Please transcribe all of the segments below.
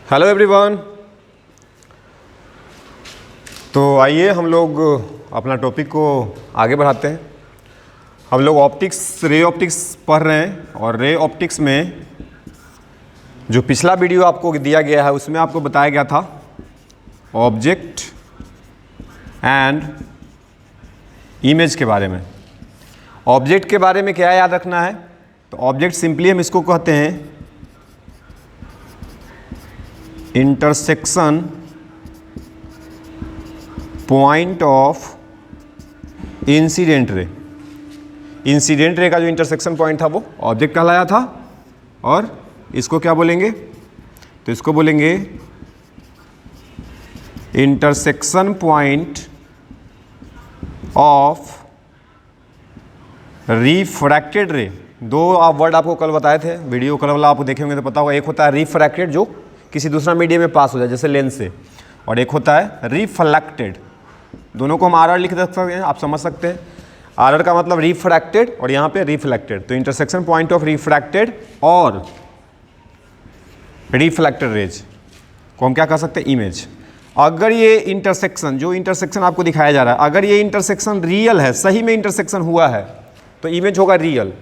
Hello everyone. तो आइए हम लोग अपना टॉपिक को आगे बढ़ाते हैं। हम लोग रे ऑप्टिक्स पढ़ रहे हैं और रे ऑप्टिक्स में जो पिछला वीडियो आपको दिया गया है उसमें आपको बताया गया था ऑब्जेक्ट एंड इमेज के बारे में। ऑब्जेक्ट के बारे में क्या याद रखना है? तो ऑब्जेक्ट सिंपली हम इसको कहते हैं intersection point of incident ray. Incident ray का जो इंटरसेक्शन पॉइंट था वो ऑब्जेक्ट कहलाया था। और इसको क्या बोलेंगे? तो इसको बोलेंगे इंटरसेक्शन पॉइंट ऑफ रिफ्रैक्टेड रे। दो आप वर्ड आपको कल बताए थे, वीडियो कल वाला आप देखे होंगे तो पता होगा। एक होता है रिफ्रैक्टेड जो किसी दूसरा मीडियम में पास हो जाए जैसे लेंस से, और एक होता है रिफ्लेक्टेड। दोनों को हम आर लिख सकते हैं, आप समझ सकते हैं। आर का मतलब रिफ्रैक्टेड और यहाँ पे रिफ्लेक्टेड। तो इंटरसेक्शन पॉइंट ऑफ रिफ्रैक्टेड और रिफ्लेक्टेड रेज को हम क्या कह सकते हैं? इमेज। अगर ये इंटरसेक्शन, जो इंटरसेक्शन आपको दिखाया जा रहा है, अगर ये इंटरसेक्शन रियल है, सही में इंटरसेक्शन हुआ है तो इमेज होगा रियल।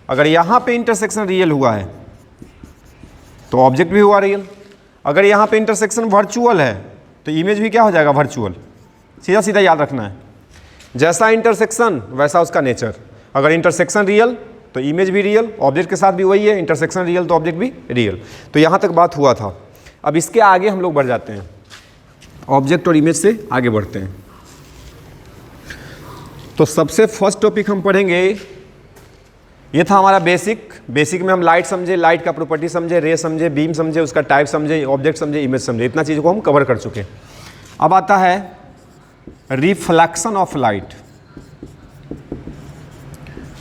अगर यहाँ पे इंटरसेक्शन रियल हुआ है तो ऑब्जेक्ट भी हुआ रियल। अगर यहाँ पे इंटरसेक्शन वर्चुअल है तो इमेज भी क्या हो जाएगा? वर्चुअल। सीधा सीधा याद रखना है, जैसा इंटरसेक्शन वैसा उसका नेचर। अगर इंटरसेक्शन रियल तो इमेज भी रियल, ऑब्जेक्ट के साथ भी वही है। इंटरसेक्शन रियल तो ऑब्जेक्ट भी रियल। तो यहाँ तक बात हुआ था। अब इसके आगे हम लोग बढ़ जाते हैं, ऑब्जेक्ट और इमेज से आगे बढ़ते हैं। तो सबसे फर्स्ट टॉपिक हम पढ़ेंगे, ये था हमारा बेसिक में हम लाइट समझे, लाइट का प्रॉपर्टी समझे, रे समझे, बीम समझे, उसका टाइप समझे, ऑब्जेक्ट समझे, इमेज समझे। इतना चीज़ को हम कवर कर चुके हैं। अब आता है reflection of light.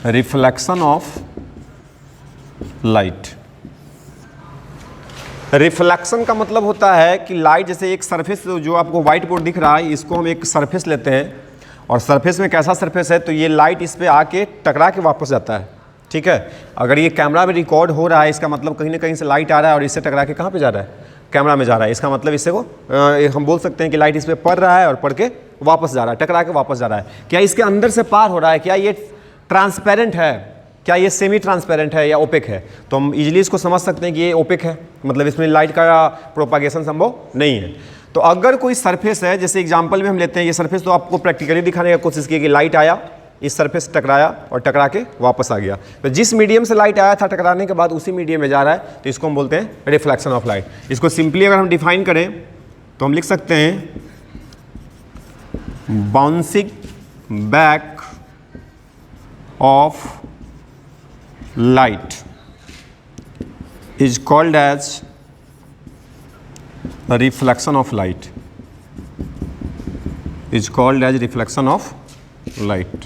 Reflection of light. Reflection का मतलब होता है कि लाइट, जैसे एक सरफेस जो आपको व्हाइट बोर्ड दिख रहा है, इसको हम एक सरफेस लेते हैं और सरफेस में कैसा सरफेस है तो ये लाइट इस पे आके टकरा के वापस जाता है। ठीक है, अगर ये कैमरा में रिकॉर्ड हो रहा है, इसका मतलब कहीं ना कहीं से लाइट आ रहा है और इससे टकरा के कहाँ पे जा रहा है? कैमरा में जा रहा है। इसका मतलब इससे को हम बोल सकते हैं कि लाइट इस पे पड़ रहा है और पड़ के वापस जा रहा है, टकरा के वापस जा रहा है। क्या इसके अंदर से पार हो रहा है? क्या ये ट्रांसपेरेंट है? क्या ये सेमी ट्रांसपेरेंट है या ओपेक है? तो हम इजीली इसको समझ सकते हैं कि ये ओपेक है, मतलब इसमें लाइट का प्रोपागेशन संभव नहीं है। तो अगर कोई सरफेस है, जैसे एग्जांपल में हम लेते हैं ये सरफेस, तो आपको प्रैक्टिकली दिखाने की कोशिश की कि लाइट आया, इस सरफेस से टकराया और टकरा के वापस आ गया। तो जिस मीडियम से लाइट आया था टकराने के बाद उसी मीडियम में जा रहा है, तो इसको हम बोलते हैं रिफ्लेक्शन ऑफ लाइट। इसको सिंपली अगर हम डिफाइन करें तो हम लिख सकते हैं bouncing back of light is called as reflection of light. Is called as reflection of light.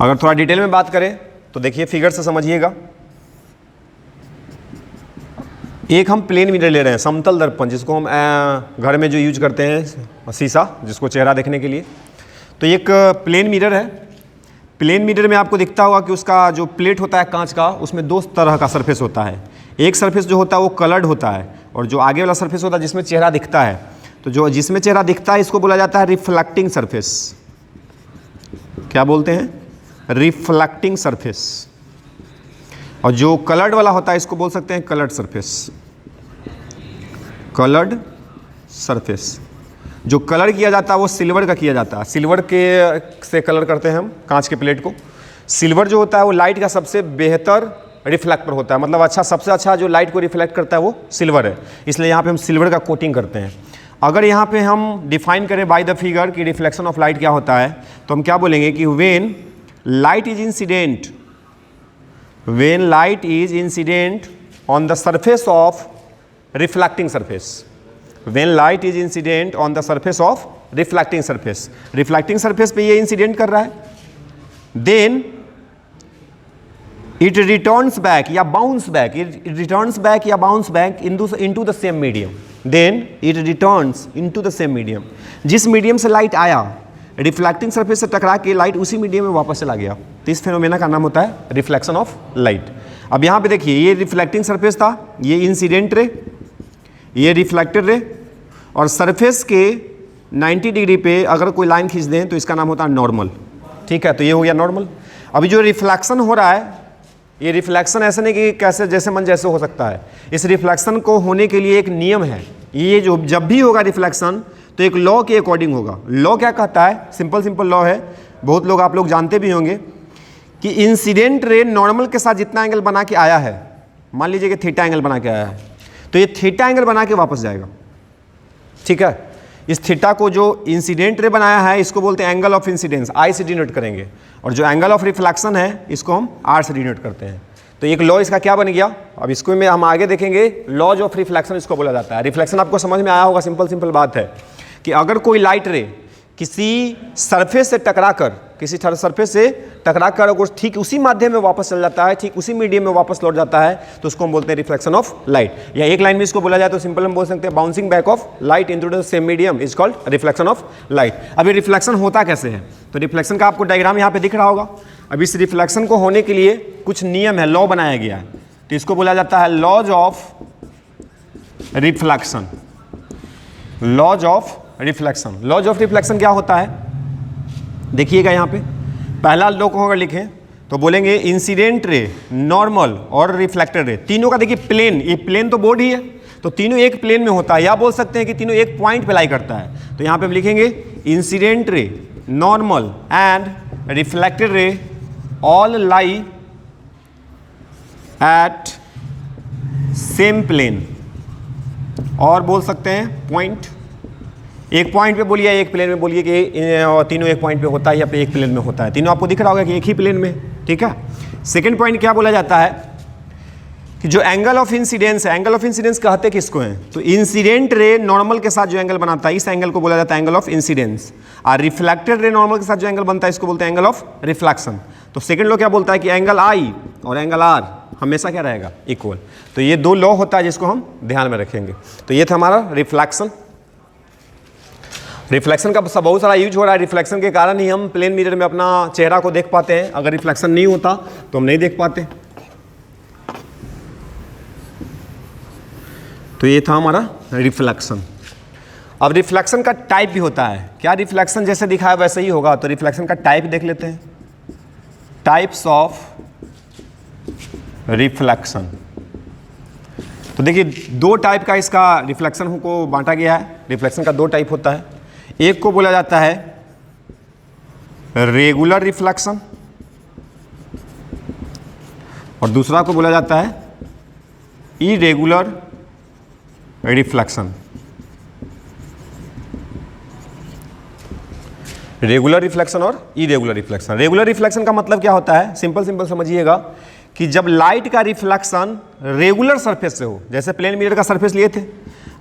अगर थोड़ा डिटेल में बात करें तो देखिए, फिगर से समझिएगा। एक हम प्लेन मिरर ले रहे हैं, समतल दर्पण, जिसको हम घर में जो यूज करते हैं, शीशा, जिसको चेहरा देखने के लिए। तो एक प्लेन मिरर है। प्लेन मिरर में आपको दिखता होगा कि उसका जो प्लेट होता है कांच का, उसमें दो तरह का सरफेस होता है। एक सरफेस जो होता है वो कलर्ड होता है, और जो आगे वाला सरफेस होता है जिसमें चेहरा दिखता है, तो जो जिसमें चेहरा दिखता है इसको बोला जाता है रिफ्लेक्टिंग सरफेस। क्या बोलते हैं? Reflecting surface. और जो कलर्ड वाला होता है इसको बोल सकते हैं कलर्ड सरफेस। Coloured surface. जो कलर किया जाता है वो सिल्वर का किया जाता है। सिल्वर के से कलर करते हैं हम कांच के प्लेट को। सिल्वर जो होता है वो लाइट का सबसे बेहतर रिफ्लेक्टर होता है, मतलब अच्छा, सबसे अच्छा जो लाइट को रिफ्लेक्ट करता है वो सिल्वर है। इसलिए यहाँ पे हम सिल्वर का कोटिंग करते हैं। अगर यहाँ पे हम डिफाइन करें बाय द फिगर कि रिफ्लेक्शन ऑफ लाइट क्या होता है, तो हम क्या बोलेंगे कि when light is incident, when light is incident on the surface of reflecting surface, when light is incident on the surface of reflecting surface, reflecting surface पे ये इंसिडेंट कर रहा है, देन इट रिटर्न्स बैक या bounce back, it returns back या bounce back into the same medium, then it returns into the same medium. जिस medium से light आया, रिफ्लेक्टिंग सरफेस से टकरा के लाइट उसी मीडियम में वापस चला गया। तो इस फेनोमेना का नाम होता है रिफ्लेक्शन ऑफ लाइट। अब यहाँ पे देखिए, ये रिफ्लेक्टिंग सरफेस था, ये इंसिडेंट रे, ये रिफ्लेक्टेड रे, और सरफेस के 90 डिग्री पे अगर कोई लाइन खींच दें तो इसका नाम होता है नॉर्मल। ठीक है, तो ये हो गया नॉर्मल। अभी जो रिफ्लेक्शन हो रहा है, ये रिफ्लेक्शन ऐसे नहीं कि कैसे जैसे मन जैसे हो सकता है। इस रिफ्लेक्शन को होने के लिए एक नियम है। ये जो जब भी होगा रिफ्लेक्शन तो एक लॉ के अकॉर्डिंग होगा। लॉ क्या कहता है? सिंपल लॉ है, बहुत लोग आप लोग जानते भी होंगे कि इंसिडेंट रे नॉर्मल के साथ जितना एंगल बना के आया है, मान लीजिए कि थीटा एंगल बना के आया है, तो ये थीटा एंगल बना के वापस जाएगा। ठीक है, इस थीटा को जो इंसिडेंट रे बनाया है इसको बोलते हैं एंगल ऑफ इंसिडेंस, आई से डिनोट करेंगे, और जो एंगल ऑफ रिफ्लेक्शन है इसको हम आर से डिनोट करते हैं। तो एक लॉ इसका क्या बन गया, अब इसको में हम आगे देखेंगे, लॉज ऑफ रिफ्लेक्शन इसको बोला जाता है। रिफ्लेक्शन आपको समझ में आया होगा, सिंपल बात है कि अगर कोई लाइट रे किसी सरफेस से टकराकर, किसी सरफेस से टकराकर अगर ठीक उसी माध्यम में वापस चल जाता है, ठीक उसी मीडियम में वापस लौट जाता है, तो उसको हम बोलते हैं रिफ्लेक्शन ऑफ लाइट। या एक लाइन में इसको बोला जाए तो सिंपल हम बोल सकते हैं bouncing back of light into the same medium is called reflection of light. अब ये रिफ्लेक्शन होता कैसे है, तो रिफ्लेक्शन का आपको डायग्राम यहाँ पे दिख रहा होगा। अब इस रिफ्लेक्शन को होने के लिए कुछ नियम है, लॉ बनाया गया है, तो इसको बोला जाता है laws of reflection. Laws of reflection, laws of reflection क्या होता है, देखिएगा यहाँ पे पहला लॉ को अगर लिखें तो बोलेंगे इंसिडेंट रे, नॉर्मल और रिफ्लेक्टेड रे, तीनों का देखिए प्लेन, ये प्लेन तो बोर्ड ही है, तो तीनों एक प्लेन में होता है, या बोल सकते हैं कि तीनों एक पॉइंट पे लाई करता है। तो यहाँ पे हम लिखेंगे incident ray, normal and reflected ray all lie at same plane, और बोल सकते हैं पॉइंट, एक पॉइंट पे बोलिए, एक प्लेन में बोलिए कि तीनों एक पॉइंट पे होता है या फिर एक प्लेन में होता है, तीनों आपको दिख रहा होगा कि एक ही प्लेन में। ठीक है, सेकंड पॉइंट क्या बोला जाता है कि जो एंगल ऑफ इंसिडेंस है, एंगल ऑफ इंसिडेंस कहते किसको हैं, तो इंसिडेंट रे नॉर्मल के साथ जो एंगल बनाता है इस एंगल को बोला जाता है एंगल ऑफ इंसिडेंस, और रिफ्लेक्टेड रे नॉर्मल के साथ जो एंगल बनता है इसको बोलते हैं एंगल ऑफ रिफ्लेक्शन। तो सेकंड लॉ क्या बोलता है कि एंगल आई और एंगल आर हमेशा क्या रहेगा, इक्वल। तो ये दो लॉ होता है जिसको हम ध्यान में रखेंगे। तो ये था हमारा रिफ्लेक्शन। रिफ्लेक्शन का बहुत सारा यूज हो रहा है, रिफ्लेक्शन के कारण ही हम प्लेन मिरर में अपना चेहरा को देख पाते हैं, अगर रिफ्लेक्शन नहीं होता तो हम नहीं देख पाते। तो ये था हमारा रिफ्लेक्शन। अब रिफ्लेक्शन का टाइप भी होता है, क्या रिफ्लेक्शन जैसे दिखा है वैसे ही होगा, तो रिफ्लेक्शन का टाइप देख लेते हैं, टाइप्स ऑफ रिफ्लेक्शन। तो देखिए दो टाइप का इसका रिफ्लेक्शन को बांटा गया है। रिफ्लेक्शन का दो टाइप होता है, एक को बोला जाता है रेगुलर रिफ्लेक्शन और दूसरा को बोला जाता है इरेगुलर रिफ्लेक्शन। रेगुलर रिफ्लेक्शन और इरेगुलर रिफ्लेक्शन। रेगुलर रिफ्लेक्शन का मतलब क्या होता है, सिंपल समझिएगा कि जब लाइट का रिफ्लेक्शन रेगुलर सरफेस से हो, जैसे प्लेन मिरर का सरफेस लिए थे,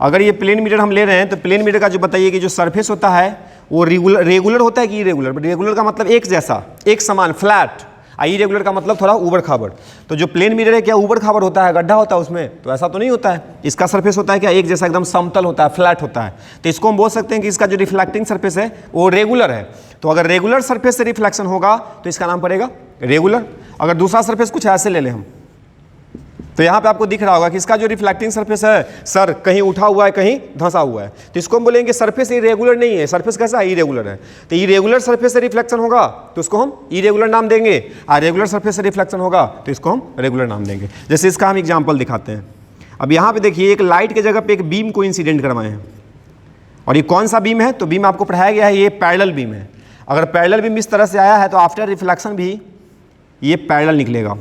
अगर ये प्लेन मिरर हम ले रहे हैं तो प्लेन मिरर का जो बताइए कि जो सरफेस होता है वो रेगुलर होता है कि इरेगुलर। रेगुलर का मतलब एक जैसा, एक समान, फ्लैट, और इरेगुलर का मतलब थोड़ा ऊबड़ खाबड़। तो जो प्लेन मिरर है क्या ऊबड़ खाबड़ होता है, गड्ढा होता है उसमें, तो ऐसा तो नहीं होता है। इसका सरफेस होता है क्या, एक जैसा, एकदम समतल होता है, फ्लैट होता है। तो इसको हम बोल सकते हैं कि इसका जो रिफ्लेक्टिंग सरफेस है वो रेगुलर है। तो अगर रेगुलर सरफेस से रिफ्लेक्शन होगा तो इसका नाम पड़ेगा रेगुलर। अगर दूसरा सरफेस कुछ ऐसे ले लें हम, तो यहाँ पे आपको दिख रहा होगा कि इसका जो रिफ्लेक्टिंग सरफेस है सर कहीं उठा हुआ है कहीं धंसा हुआ है, तो इसको हम बोलेंगे सरफेस इरेगुलर नहीं है। सरफेस कैसा है, इरेगुलर है। तो इरेगुलर सरफेस से रिफ्लेक्शन होगा तो उसको हम इरेगुलर नाम देंगे, और रेगुलर सरफेस से रिफ्लेक्शन होगा तो इसको हम रेगुलर नाम देंगे। जैसे इसका हम एग्जाम्पल दिखाते हैं। अब यहाँ पे देखिए एक लाइट के जगह पे एक बीम को इंसिडेंट करवाए हैं, और ये कौन सा बीम है, तो बीम आपको पढ़ाया गया है ये पैरेलल बीम है। अगर पैरेलल बीम इस तरह से आया है तो आफ्टर रिफ्लेक्शन भी ये पैरेलल निकलेगा।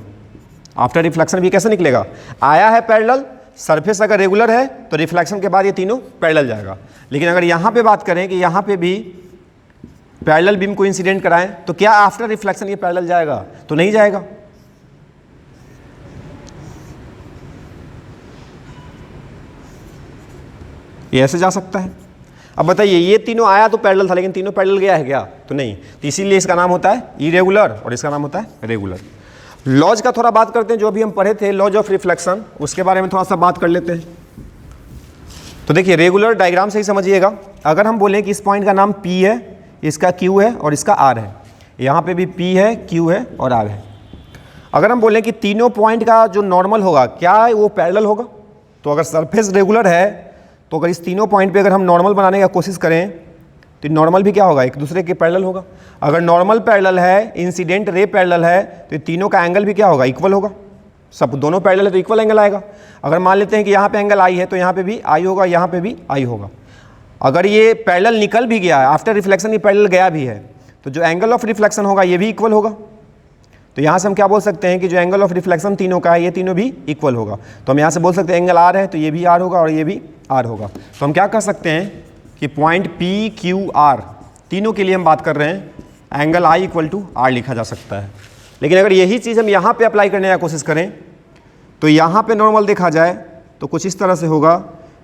आफ्टर रिफ्लेक्शन भी कैसे निकलेगा, आया है पैरेलल, सरफेस अगर रेगुलर है तो रिफ्लेक्शन के बाद ये तीनों पैरेलल जाएगा। लेकिन अगर यहाँ पे बात करें कि यहाँ पे भी पैरेलल बीम को इंसिडेंट कराएं तो क्या आफ्टर रिफ्लेक्शन ये पैरेलल जाएगा, तो नहीं जाएगा। ये ऐसे जा सकता है। अब बताइए ये तीनों आया तो पैरेलल था, लेकिन तीनों पैरेलल गया है क्या, तो नहीं। तो इसीलिए इसका नाम होता है इरेगुलर और इसका नाम होता है रेगुलर। लॉज का थोड़ा बात करते हैं, जो अभी हम पढ़े थे लॉज ऑफ रिफ्लेक्शन, उसके बारे में थोड़ा सा बात कर लेते हैं। तो देखिए रेगुलर डायग्राम से ही समझिएगा। अगर हम बोलें कि इस पॉइंट का नाम P है, इसका Q है और इसका R है, यहाँ पे भी P है, Q है और R है। अगर हम बोलें कि तीनों पॉइंट का जो नॉर्मल होगा क्या वो पैरेलल होगा, तो अगर सरफेस रेगुलर है तो अगर इस तीनों पॉइंट पे अगर हम नॉर्मल बनाने का कोशिश करें तो नॉर्मल भी क्या होगा, एक दूसरे के पैरेलल होगा। अगर नॉर्मल पैरेलल है, इंसिडेंट रे पैरेलल है, तो तीनों का एंगल भी क्या होगा, इक्वल होगा। सब दोनों पैरेलल है तो इक्वल एंगल आएगा। अगर मान लेते हैं कि यहाँ पे एंगल आई है तो यहाँ पे भी आई होगा, यहाँ पे भी आई होगा। अगर ये पैरेलल निकल भी गया है, आफ्टर रिफ्लेक्शन ये पैरेलल गया भी है, तो जो एंगल ऑफ रिफ्लेक्शन होगा ये भी इक्वल होगा। तो यहाँ से हम क्या बोल सकते हैं कि जो एंगल ऑफ रिफ्लेक्शन तीनों का है ये तीनों भी इक्वल होगा। तो हम यहाँ से बोल सकते हैं एंगल आर है तो ये भी आर होगा और ये भी आर होगा। तो हम क्या कर सकते हैं कि पॉइंट पी क्यू आर तीनों के लिए हम बात कर रहे हैं, angle I equal to R लिखा जा सकता है। लेकिन अगर यही चीज़ हम यहाँ पे अप्लाई करने की कोशिश करें तो यहाँ पे नॉर्मल देखा जाए तो कुछ इस तरह से होगा,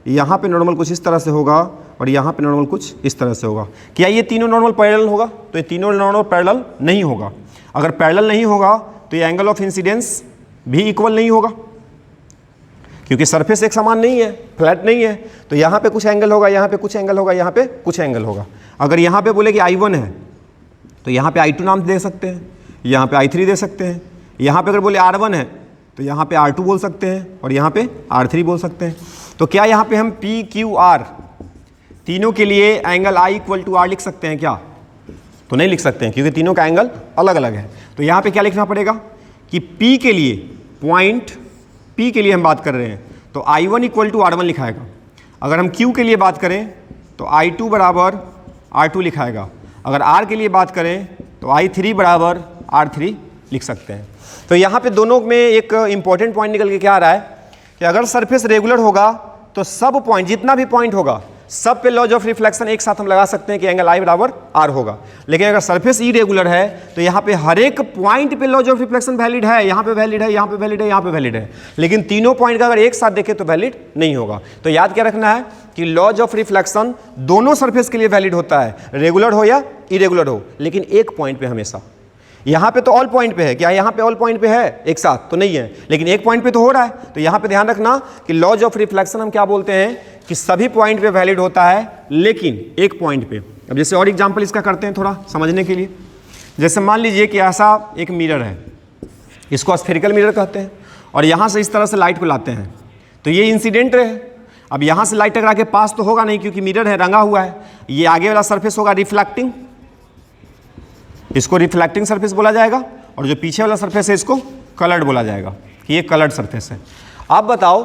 यहाँ पे नॉर्मल कुछ इस तरह से होगा और यहाँ पे नॉर्मल कुछ इस तरह से होगा। क्या ये तीनों नॉर्मल पैरेलल होगा? तो ये तीनों नॉर्मल पैरेलल नहीं होगा। अगर पैरेलल नहीं होगा तो ये एंगल ऑफ इंसिडेंस भी इक्वल नहीं होगा, क्योंकि सरफेस एक समान नहीं है, फ्लैट नहीं है। तो यहाँ पे कुछ एंगल होगा, यहाँ पे कुछ एंगल होगा, यहाँ पे कुछ एंगल होगा। अगर यहाँ पे बोले कि I1 है तो यहाँ पे I2 नाम दे सकते हैं, यहाँ पे I3 दे सकते हैं। यहाँ पे अगर बोले R1 है तो यहाँ पे R2 बोल सकते हैं और यहाँ पे R3 बोल सकते हैं। तो क्या यहाँ पे हम P Q R तीनों के लिए angle I equal to R लिख सकते हैं क्या? तो नहीं लिख सकते हैं, क्योंकि तीनों का एंगल अलग अलग है। तो यहाँ पे क्या लिखना पड़ेगा कि P के लिए, पॉइंट P के लिए हम बात कर रहे हैं तो I1 इक्वल टू R1 लिखाएगा। अगर हम Q के लिए बात करें तो I2 बराबर R2 लिखाएगा। अगर R के लिए बात करें तो I3 बराबर R3 लिख सकते हैं। तो यहाँ पे दोनों में एक इंपॉर्टेंट पॉइंट निकल के क्या आ रहा है कि अगर सरफेस रेगुलर होगा तो सब पॉइंट, जितना भी पॉइंट होगा, सब पे लॉज ऑफ रिफ्लेक्शन एक साथ हम लगा सकते हैं कि एंगल आई बराबर आर होगा। लेकिन अगर सरफेस इरेगुलर है तो यहाँ पे हर एक पॉइंट पे लॉज ऑफ रिफ्लेक्शन वैलिड है, यहाँ पे वैलिड है, यहाँ पे वैलिड है, यहाँ पे वैलिड है, लेकिन तीनों पॉइंट का अगर एक साथ देखें तो वैलिड नहीं होगा। तो याद क्या रखना है कि लॉज ऑफ रिफ्लेक्शन दोनों सरफेस के लिए वैलिड होता है, रेगुलर हो या इरेगुलर हो, लेकिन एक पॉइंट पे हमेशा। यहाँ पे तो ऑल पॉइंट पे है, क्या यहाँ पे ऑल पॉइंट पे है एक साथ? तो नहीं है, लेकिन एक पॉइंट पे तो हो रहा है। तो यहाँ पे ध्यान रखना कि लॉज ऑफ रिफ्लेक्शन हम क्या बोलते हैं कि सभी पॉइंट पे वैलिड होता है, लेकिन एक पॉइंट पे। अब जैसे और एग्जांपल इसका करते हैं थोड़ा समझने के लिए। जैसे मान लीजिए कि ऐसा एक मिरर है, इसको स्फेरिकल मिरर कहते हैं, और यहाँ से इस तरह से लाइट को लाते हैं तो ये इंसिडेंट है। अब यहाँ से लाइट टकरा के पास तो होगा नहीं, क्योंकि मिरर है, रंगा हुआ है। ये आगे वाला सरफेस होगा रिफ्लेक्टिंग, इसको रिफ्लेक्टिंग सरफेस बोला जाएगा, और जो पीछे वाला सरफेस है इसको कलर्ड बोला जाएगा कि ये कलर्ड सरफेस है। आप बताओ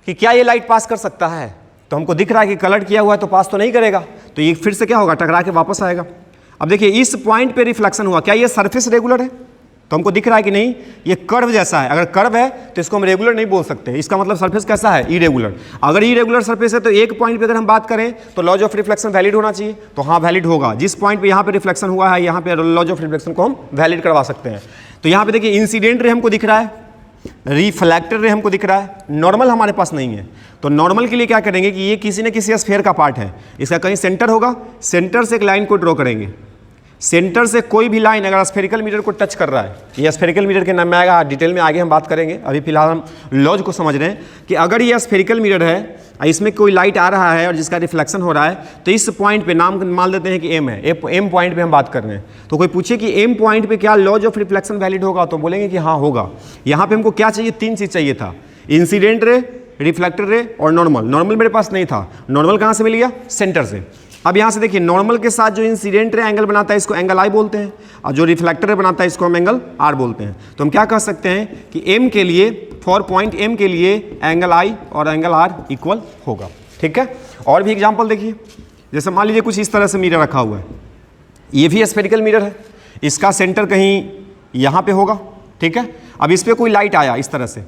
कि क्या ये लाइट पास कर सकता है? तो हमको दिख रहा है कि कलर्ड किया हुआ है तो पास तो नहीं करेगा, तो ये फिर से क्या होगा, टकरा के वापस आएगा। अब देखिए इस पॉइंट पे रिफ्लेक्शन हुआ, क्या ये सरफेस रेगुलर है? तो हमको दिख रहा है कि नहीं, ये कर्व जैसा है। अगर कर्व है तो इसको हम रेगुलर नहीं बोल सकते, इसका मतलब सरफेस कैसा है, इरेगुलर। अगर इरेगुलर सरफेस है तो एक पॉइंट पे अगर हम बात करें तो लॉज ऑफ रिफ्लेक्शन वैलिड होना चाहिए, तो हाँ वैलिड होगा। जिस पॉइंट पे यहाँ पे रिफ्लेक्शन हुआ है, यहाँ पे लॉज ऑफ रिफ्लेक्शन को हम वैलिड करवा सकते हैं। तो यहाँ पे देखिए इंसिडेंट रे हमको दिख रहा है, रिफ्लेक्टर रे हमको दिख रहा है, नॉर्मल हमारे पास नहीं है। तो नॉर्मल के लिए क्या करेंगे कि ये किसी न किसी स्फीयर का पार्ट है, इसका कहीं सेंटर होगा, सेंटर से एक लाइन को ड्रॉ करेंगे। सेंटर से कोई भी लाइन अगर स्फेरिकल मिरर को टच कर रहा है, ये स्फेरिकल मिरर के नाम में आएगा, डिटेल में आगे हम बात करेंगे, अभी फिलहाल हम लॉज को समझ रहे हैं कि अगर ये स्फेरिकल मिरर है, इसमें कोई लाइट आ रहा है और जिसका रिफ्लेक्शन हो रहा है, तो इस पॉइंट पे नाम मान लेते हैं कि एम है, एम पॉइंट पे हम बात कर रहे हैं। तो कोई पूछे कि एम पॉइंट पे क्या लॉज ऑफ रिफ्लेक्शन वैलिड होगा, तो बोलेंगे कि हाँ होगा। यहाँ पे हमको क्या चाहिए, तीन चीज़ चाहिए था, इंसिडेंट रे, रिफ्लेक्टर रे और नॉर्मल। नॉर्मल मेरे पास नहीं था, नॉर्मल कहाँ से मिल गया, सेंटर से। अब यहाँ से देखिए नॉर्मल के साथ जो इंसिडेंट रे एंगल बनाता है इसको एंगल आई बोलते हैं, और जो रिफ्लेक्टर रे बनाता है इसको हम एंगल आर बोलते हैं। तो हम क्या कह सकते हैं कि एम के लिए, फॉर पॉइंट एम के लिए एंगल आई और एंगल आर इक्वल होगा। ठीक है, और भी एग्जांपल देखिए। जैसे मान लीजिए कुछ इस तरह से मिरर रखा हुआ है, ये भी स्फेरिकल मिरर है, इसका सेंटर कहीं यहाँ पे होगा। ठीक है, अब इस पर कोई लाइट आया इस तरह से,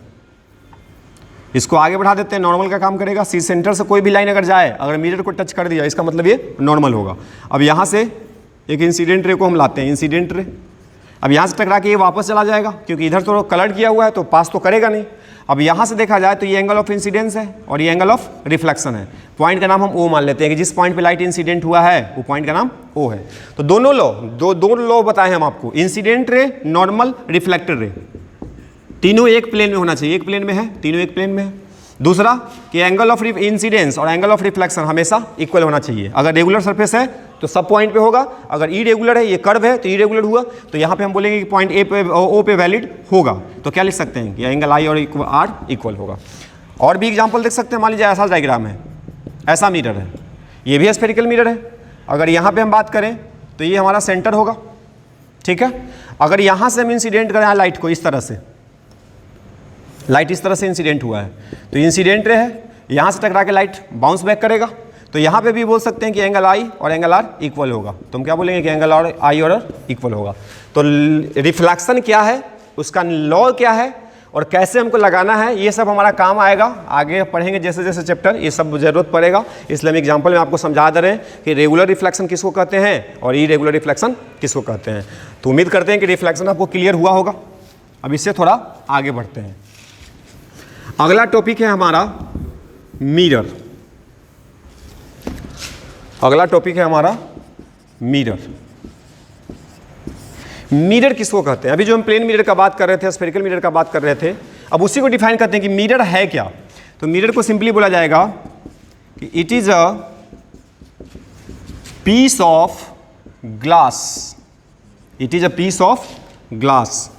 इसको आगे बढ़ा देते हैं, नॉर्मल का काम करेगा। सी सेंटर से कोई भी लाइन अगर जाए, अगर मिरर को टच कर दिया, इसका मतलब ये नॉर्मल होगा। अब यहाँ से एक इंसिडेंट रे को हम लाते हैं, इंसिडेंट रे। अब यहाँ से टकरा के ये वापस चला जाएगा, क्योंकि इधर तो कलर्ड किया हुआ है तो पास तो करेगा नहीं। अब यहाँ से देखा जाए तो ये एंगल ऑफ इंसिडेंस है और ये एंगल ऑफ रिफ्लेक्शन है। पॉइंट का नाम हम ओ मान लेते हैं कि जिस पॉइंट पे लाइट इंसिडेंट हुआ है वो पॉइंट का नाम ओ है। तो दोनों लॉ, दो लॉ बताए हम आपको, इंसिडेंट रे, नॉर्मल, रिफ्लेक्टर रे, तीनों एक प्लेन में होना चाहिए। एक प्लेन में है, तीनों एक प्लेन में है। दूसरा कि एंगल ऑफ इंसिडेंस और एंगल ऑफ रिफ्लेक्शन हमेशा इक्वल होना चाहिए। अगर रेगुलर सरफेस है तो सब पॉइंट पे होगा, अगर इरेगुलर है, ये कर्व है तो इरेगुलर हुआ, तो यहाँ पे हम बोलेंगे कि पॉइंट ए पे, ओ पे वैलिड होगा। तो क्या लिख सकते हैं कि एंगल आई और आर इक्वल होगा। और भी एग्जांपल देख सकते हैं। मान लीजिए ऐसा डायग्राम है, ऐसा मिरर है, ये भी स्फेरिकल मिरर है। अगर यहाँ पे हम बात करें तो ये हमारा सेंटर होगा, ठीक है। अगर यहाँ से हम इंसिडेंट करें लाइट को, इस तरह से लाइट इस तरह से इंसिडेंट हुआ है, तो इंसिडेंट रे है, यहाँ से टकरा के लाइट बाउंस बैक करेगा, तो यहाँ पे भी बोल सकते हैं कि एंगल आई और एंगल आर इक्वल होगा। तो हम क्या बोलेंगे कि एंगल और आई और आर इक्वल होगा। तो रिफ्लेक्शन क्या है, उसका लॉ क्या है और कैसे हमको लगाना है, ये सब हमारा काम आएगा, आगे पढ़ेंगे जैसे जैसे चैप्टर, ये सब ज़रूरत पड़ेगा। इसलिए हम एग्जाम्पल में आपको समझा दे रहे हैं कि रेगुलर रिफ्लेक्शन किसको कहते हैं और इरेगुलर रिफ्लेक्शन किसको कहते हैं। तो उम्मीद करते हैं कि रिफ्लेक्शन आपको क्लियर हुआ होगा। अब इससे थोड़ा आगे बढ़ते हैं। अगला टॉपिक है हमारा मिरर। अगला टॉपिक है हमारा मिरर। मिरर किसको कहते हैं? अभी जो हम प्लेन मिरर का बात कर रहे थे, स्फेरिकल मिरर का बात कर रहे थे, अब उसी को डिफाइन करते हैं कि मिरर है क्या। तो मिरर को सिंपली बोला जाएगा कि it is a piece of glass, it is a piece of glass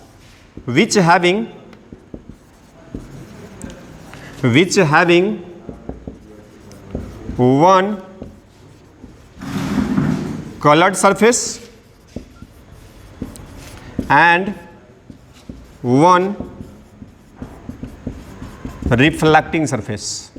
which having one colored surface and one reflecting surface।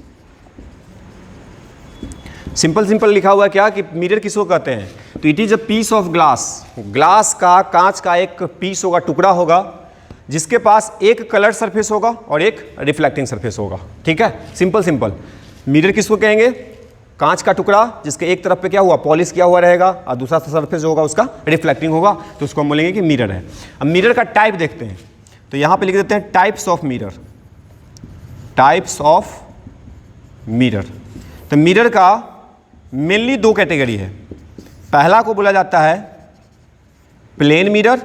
Simple लिखा हुआ है क्या कि मिरर किसको कहते हैं? तो it is a piece of glass, glass का, कांच का एक पीस होगा, टुकड़ा होगा, जिसके पास एक कलर सरफेस होगा और एक रिफ्लेक्टिंग सरफेस होगा। ठीक है, सिंपल। मिरर किसको कहेंगे? कांच का टुकड़ा जिसके एक तरफ पे क्या हुआ, पॉलिश किया हुआ रहेगा, और दूसरा सरफेस होगा उसका रिफ्लेक्टिंग होगा, तो उसको हम बोलेंगे कि मिरर है। अब मिरर का टाइप देखते हैं, तो यहाँ पे लिख देते हैं types of mirror, types of mirror. तो मिरर का मेनली दो कैटेगरी है। पहला को बोला जाता है प्लेन मिरर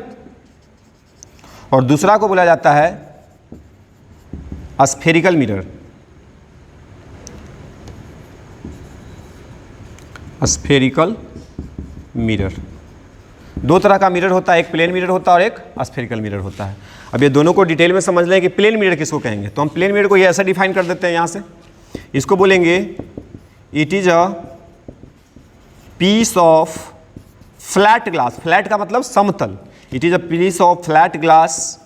और दूसरा को बोला जाता है स्फेरिकल मिरर। स्फेरिकल मिरर, दो तरह का मिरर होता है, एक प्लेन मिरर होता है और एक स्फेरिकल मिरर होता है। अब ये दोनों को डिटेल में समझ लें कि प्लेन मिरर किसको कहेंगे। तो हम प्लेन मिरर को ये ऐसा डिफाइन कर देते हैं, यहाँ से इसको बोलेंगे it is a piece of flat glass. Flat का मतलब समतल, it is a piece of flat glass.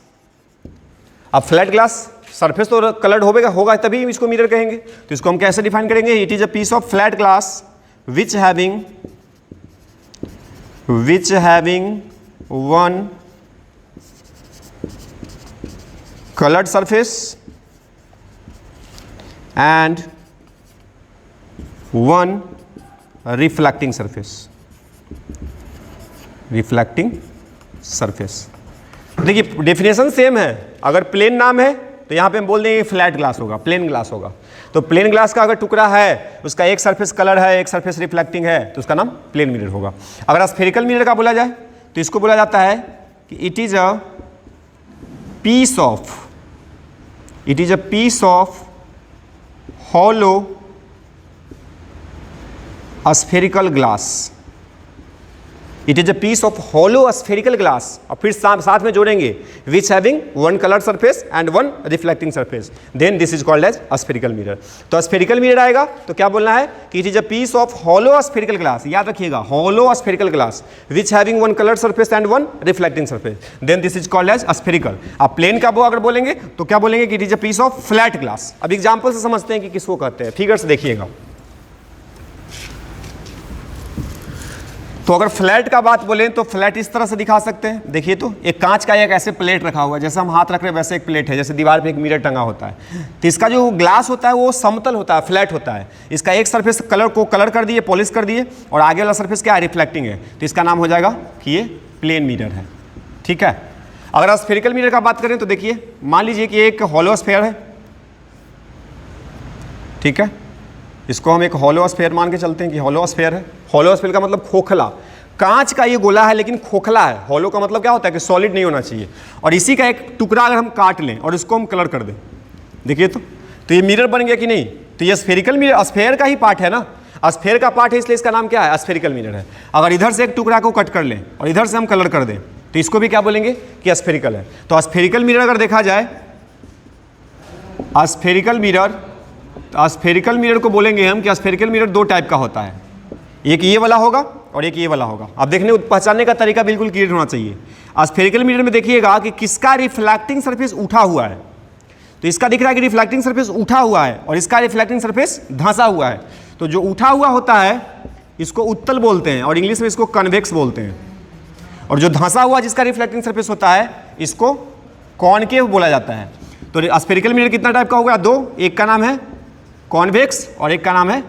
अब फ्लैट ग्लास सरफेस तो कलर्ड होगा तभी इसको मिरर कहेंगे। तो इसको हम कैसे डिफाइन करेंगे? It is a piece of flat glass which having one colored surface and one reflecting surface। देखिए डेफिनेशन सेम है। अगर प्लेन नाम है तो यहाँ पे हम बोल देंगे फ्लैट ग्लास होगा, प्लेन ग्लास होगा। तो प्लेन ग्लास का अगर टुकड़ा है, उसका एक सरफेस कलर है, एक सरफेस रिफ्लेक्टिंग है, तो उसका नाम प्लेन मिरर होगा। अगर स्फेरिकल मिरर का बोला जाए तो इसको बोला जाता है कि it is a piece of hollow spherical glass. It is a piece of hollow spherical glass, और फिर साथ में जोड़ेंगे which having one colour surface and one reflecting surface, then this is called as spherical mirror. तो spherical mirror आएगा तो क्या बोलना है कि it is a piece of hollow spherical glass, याद रखिएगा hollow spherical glass which having one colour surface and one reflecting surface, then this is called as spherical. आप प्लेन का वो अगर बोलेंगे तो क्या बोलेंगे कि it is a piece of flat glass. अब एग्जाम्पल से समझते हैं कि किसको कहते हैं, फिगर से देखिएगा। तो अगर फ्लैट का बात बोलें तो फ्लैट इस तरह से दिखा सकते हैं। देखिए तो एक कांच का एक ऐसे प्लेट रखा हुआ है, जैसे हम हाथ रख रहे हैं वैसे एक प्लेट है, जैसे दीवार पे एक मिरर टंगा होता है। तो इसका जो ग्लास होता है वो समतल होता है, फ्लैट होता है। इसका एक सरफेस कलर कर दिए, पॉलिश कर दिए, और आगे वाला सरफेस क्या है, रिफ्लेक्टिंग है। तो इसका नाम हो जाएगा कि ये प्लेन मिरर है। ठीक है। अगर स्फेरिकल मिरर का बात करें तो देखिए, मान लीजिए कि एक हॉलो स्फेयर है, ठीक है, इसको हम एक हॉलो स्फेयर मान के चलते हैं कि हॉलो स्फेयर है। हॉलो स्फेयर का मतलब खोखला, कांच का ये गोला है लेकिन खोखला है। हॉलो का मतलब क्या होता है कि सॉलिड नहीं होना चाहिए। और इसी का एक टुकड़ा अगर हम काट लें और इसको हम कलर कर दें, देखिए तो ये मिरर बन गया कि नहीं। तो ये स्फेरिकल मिरर स्फेयर का ही पार्ट है ना, स्फेयर का पार्ट है, इसलिए इसका नाम क्या है, स्फेरिकल मिरर है। अगर इधर से एक टुकड़ा को कट कर लें और इधर से हम कलर कर दें तो इसको भी क्या बोलेंगे कि स्फेरिकल है। तो स्फेरिकल मिरर अगर देखा जाए, स्फेरिकल मिरर तो स्फेरिकल मिरर को बोलेंगे हम कि स्फेरिकल मिरर दो टाइप का होता है, एक ये वाला होगा और एक ये वाला होगा। अब देखने पहचानने का तरीका बिल्कुल क्लियर होना चाहिए। स्फेरिकल मिरर में देखिएगा कि किसका रिफ्लेक्टिंग सरफेस उठा हुआ है, तो इसका दिख रहा है कि रिफ्लेक्टिंग सरफेस उठा हुआ है और इसका रिफ्लेक्टिंग सरफेस धंसा हुआ है। तो जो उठा हुआ होता है इसको उत्तल बोलते हैं और इंग्लिश में इसको कन्वेक्स बोलते हैं, और जो धंसा हुआ जिसका रिफ्लेक्टिंग सरफेस होता है इसको कॉनकेव बोला जाता है। तो स्फेरिकल मिरर कितना टाइप का होगा? दो, एक का नाम है कॉन्वेक्स और एक का नाम है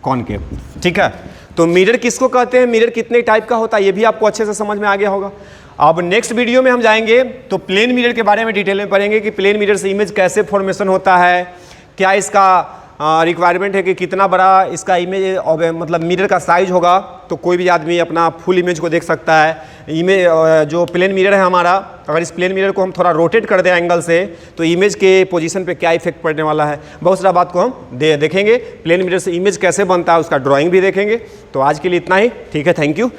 कॉनकेव। ठीक है, तो मिरर किसको कहते हैं, मिरर कितने टाइप का होता है, ये भी आपको अच्छे से समझ में आ गया होगा। अब नेक्स्ट वीडियो में हम जाएंगे तो प्लेन मिरर के बारे में डिटेल में पढ़ेंगे कि प्लेन मिरर से इमेज कैसे फॉर्मेशन होता है, क्या इसका रिक्वायरमेंट है कि कितना बड़ा इसका इमेज मतलब मिरर का साइज होगा, तो कोई भी आदमी अपना फुल इमेज को देख सकता है। इमेज जो प्लेन मिरर है हमारा, अगर इस प्लेन मिरर को हम थोड़ा रोटेट कर दें एंगल से तो इमेज के पोजीशन पे क्या इफेक्ट पड़ने वाला है, बहुत सारा बात को हम देखेंगे। प्लेन मिरर से इमेज कैसे बनता है उसका ड्राइंग भी देखेंगे। तो आज के लिए इतना ही, ठीक है, थैंक यू।